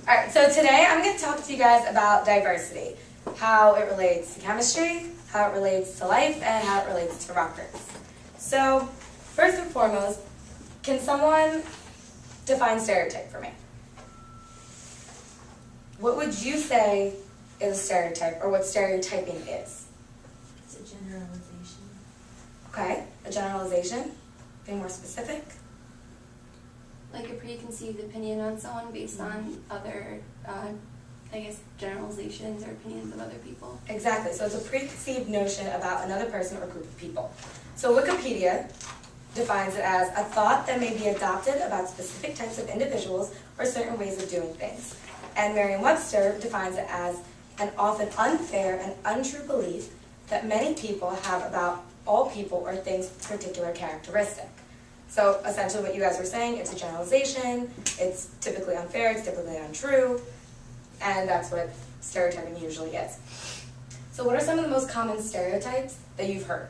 Alright, so today I'm going to talk to you guys about diversity. How it relates to chemistry, how it relates to life, and how it relates to rockers. So, first and foremost, can someone define stereotype for me? What would you say is a stereotype, or what stereotyping is? It's a generalization. Okay, a generalization. Being more specific. Like a preconceived opinion on someone based on other, I guess, generalizations or opinions of other people. Exactly, so it's a preconceived notion about another person or group of people. So Wikipedia defines it as a thought that may be adopted about specific types of individuals or certain ways of doing things. And Merriam-Webster defines it as an often unfair and untrue belief that many people have about all people or things with particular characteristic. So essentially what you guys were saying, it's a generalization, it's typically unfair, it's typically untrue, and that's what stereotyping usually is. So what are some of the most common stereotypes that you've heard?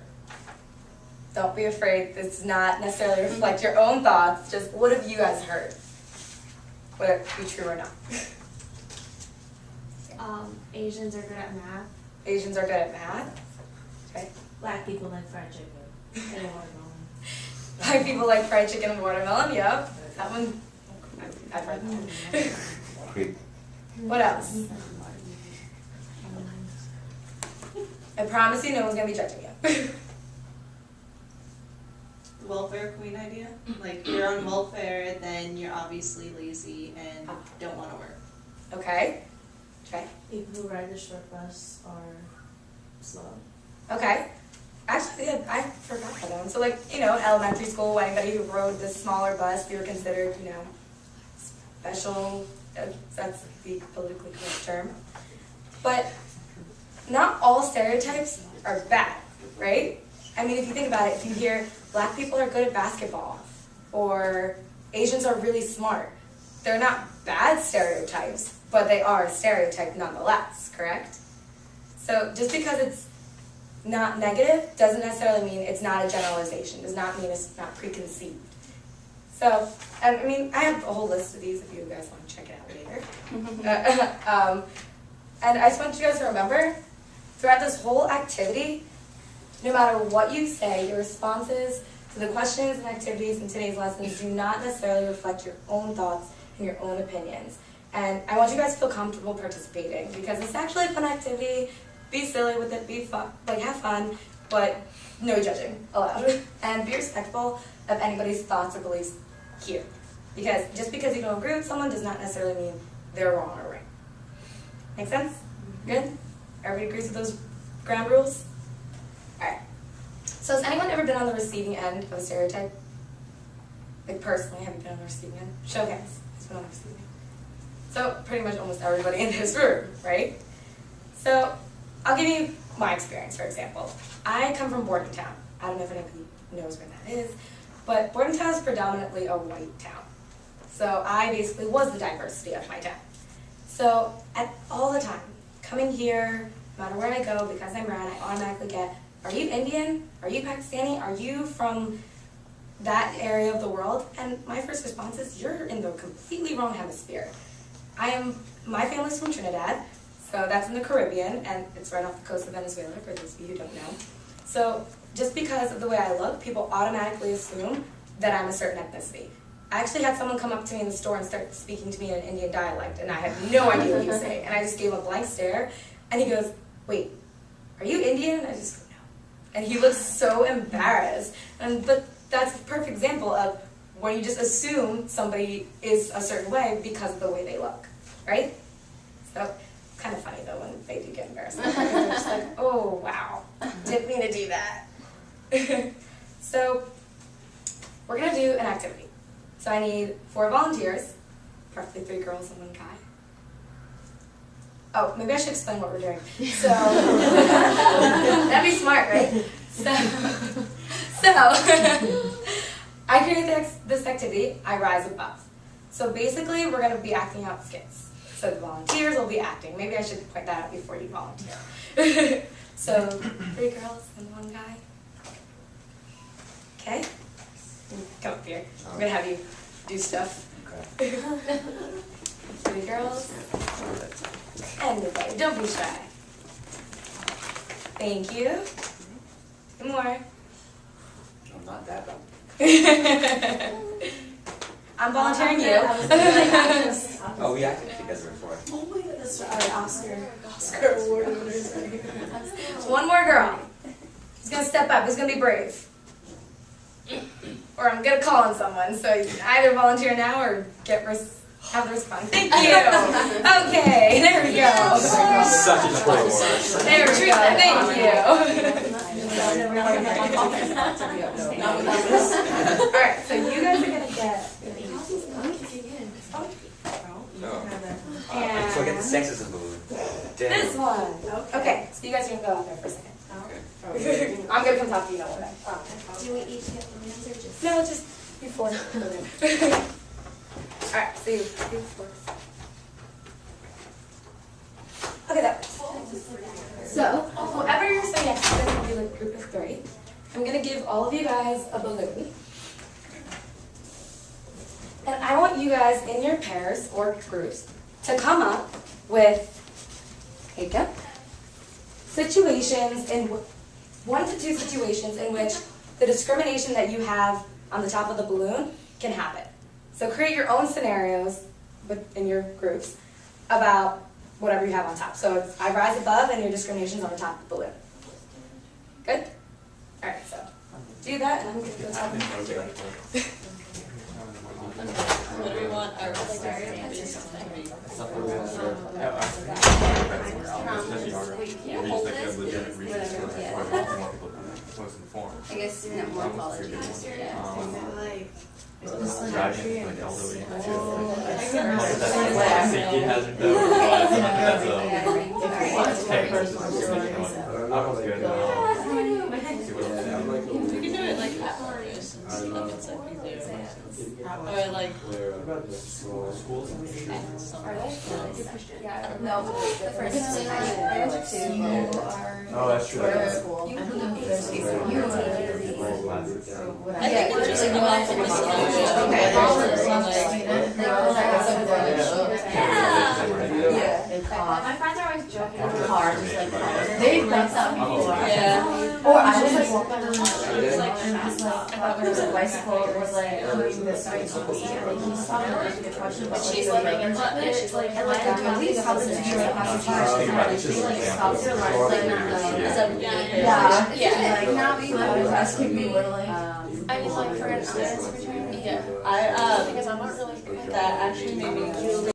Don't be afraid, this does not necessarily reflect your own thoughts, just what have you guys heard? Whether it be true or not. Asians are good at math. Asians are good at math. Okay. Black people like fried chicken and watermelon. Black people like fried chicken and watermelon, yep. That one, I've heard that. Great. What else? I promise you no one's going to be judging you. Welfare queen idea. Like, you're on welfare, then you're obviously lazy and don't want to work. Okay. Okay. People who ride the short bus are slow. Okay. Actually, yeah, I forgot that one. So, like, in elementary school, anybody who rode the smaller bus, they were considered, special. That's the politically correct term. But not all stereotypes are bad, right? I mean, if you think about it, if you hear black people are good at basketball, or Asians are really smart, they're not bad stereotypes, but they are a stereotype nonetheless, correct? So just because it's not negative doesn't necessarily mean it's not a generalization, does not mean it's not preconceived. So, I mean, I have a whole list of these if you guys want to check it out later. And I just want you guys to remember, throughout this whole activity, no matter what you say, your responses to the questions and activities in today's lessons do not necessarily reflect your own thoughts and your own opinions. And I want you guys to feel comfortable participating because it's actually a fun activity. Be silly with it, be fun, have fun, but no judging allowed. And be respectful of anybody's thoughts or beliefs here. Because just because you don't agree with someone does not necessarily mean they're wrong or right. Make sense? Good? Everybody agrees with those ground rules? Alright. So has anyone ever been on the receiving end of a stereotype? Like personally, have you been on the receiving end? Show of hands. Who's been on the receiving end? So pretty much almost everybody in this room, right? So I'll give you my experience, for example. I come from Bordentown. I don't know if anybody knows where that is, but Bordentown is predominantly a white town. So I basically was the diversity of my town. So all the time, coming here, no matter where I go, because I'm brown, I automatically get, are you Indian? Are you Pakistani? Are you from that area of the world? And my first response is, you're in the completely wrong hemisphere. My family's from Trinidad, so that's in the Caribbean, and it's right off the coast of Venezuela, for those of you who don't know. So just because of the way I look, people automatically assume that I'm a certain ethnicity. I actually had someone come up to me in the store and start speaking to me in an Indian dialect, and I had no idea what he was saying. And I just gave him a blank stare, and he goes, wait, are you Indian? And I just go, no. And he looks so embarrassed. But that's a perfect example of when you just assume somebody is a certain way because of the way they look, right? So it's kind of funny, though, when they do get embarrassed. Because they're just like, oh, wow, didn't mean to do that. So we're going to do an activity. So I need 4 volunteers, preferably 3 girls and 1 guy. Oh, maybe I should explain what we're doing. So, that'd be smart, right? So I create this activity, I rise above. So basically, we're going to be acting out skits. So the volunteers will be acting. Maybe I should point that out before you volunteer. So 3 girls and 1 guy. Okay? Come up here. I'm going to have you do stuff. Three girls. Anybody, don't be shy. Thank you. One more. I'm not that dumb. I'm volunteering you. Oh, we acted together before. Oh my god, that's right. Oscar award winners are here. One more girl. Who's gonna step up? Who's gonna be brave? Or I'm gonna call on someone. So you can either volunteer now or have the response. Thank you. Okay, there we go. Such a pro. There we go. Thank you. All right, so you guys are gonna get. No. I still get the sexes of the balloon. Damn. This one. Okay, so you guys are gonna go out there for a second. I'm gonna come talk to you now. Do we each get the names or just? No, just you four. Alright, so you four. Okay, that works. So, whoever you're sitting next to, is gonna be like a group of three. I'm gonna give all of you guys a balloon. And I want you guys in your pairs or groups to come up with situations in 1 to 2 situations in which the discrimination that you have on the top of the balloon can happen. So create your own scenarios in your groups about whatever you have on top. So it's, I rise above and your discrimination is on the top of the balloon. Good? Alright, so do that and I'm going to go talk to you. What do we want our stereotypes? I guess student morphology. Like, We can do it like at parties. Or like schools. Yeah. No, the first one I went to Oh, that's true. I think it's just like off of the my friends are always joking. cars, like, they've done that before. Yeah. Or I was like walking on the street, like, and I was like, bicycle, it was like, coming this way to me, and like, he's talking about like, a question, but she's like, and she's like, and like, the police happen to be like, passing by, she like, stops her, like, yeah, like, now we was asking me, we're like, I mean, like for an honors fraternity. Yeah. Because I'm not really good at that. Actually made me